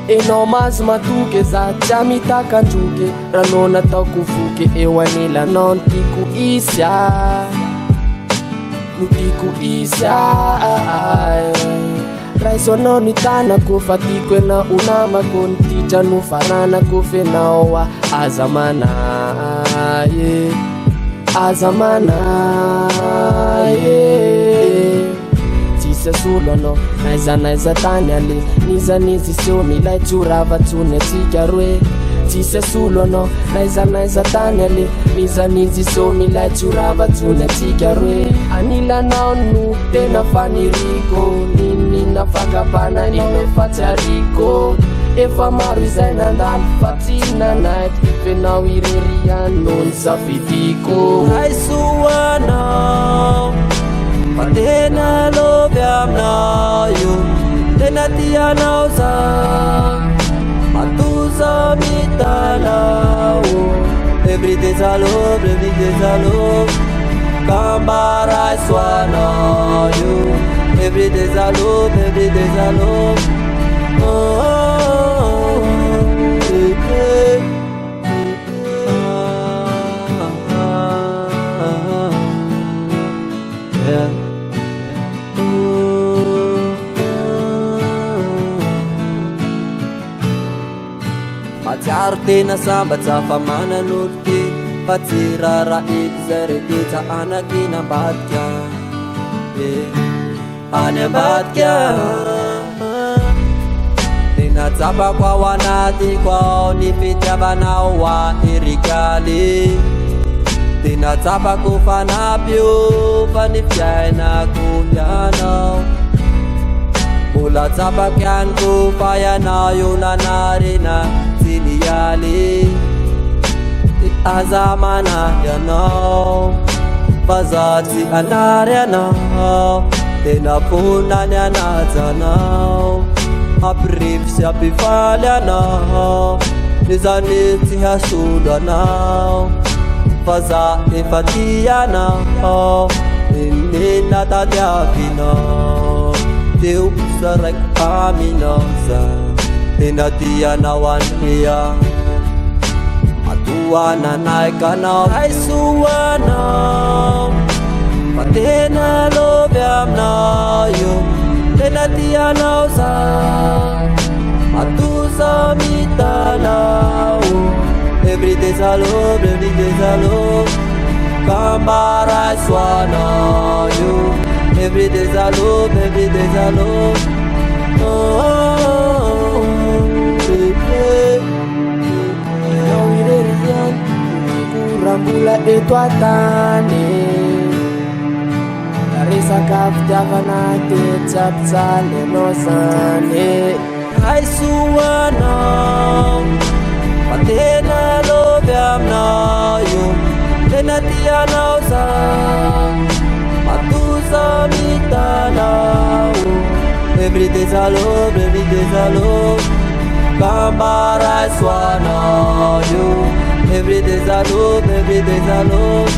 enao mazy matoky za tsy amitakandroky ranao nataoko voky eo anilanao no tiako isy no tiako isy raiso anao ny tanako fa tiako enao ho namako ny titra no faranako fenao aza mana aza mana tsisy asolo anao naiza tany ale nizanizy seo milay tsoravatsony atsika roe tsisy asolo anao naiza tany ale nizanizy seo milay tsoravatsony atsika roe anilanao no tena faniriko ninina fakapana ino fatsiariko efa maro izay nandalo fa tsy nanaiky fenao ireriano ny safidiko raisoanao fa tena lovy aminao io tena tianao za matoza mitanao everyday za love kamba raisoanao io everyday za love matsiaro tena sambatsa fa mananolo ty fa tsy raraiky zay rehetra anaky nambadika any ambadika tena tsapako ao anatiko ao ny fitiavanao a erikaly tena tsapako fanapio fa ny fiainako tianao mbola tsapako ihany ko fa ianao io nanarena tsy nialy aza manahy anao fa za tsy anary anao tena fonany anajanao ampirivy sy ampifaly anao nizany tsy hasolo anao fa za efa tianao inena tadiavinao teo saraiky aminao za tena tianao anhia atuananaikanao raisoanao fa tena lovy aminao io tena tianao za matoza mitanao everyday za love kamba raisoanao io everyday za love kurambula eto atany resaka fitiavana tetsapitsalenao zany raisoanao fa tena lovy aminao io tena tianao za matoza mitanao everyday za love kamba raisoanao io everyday za love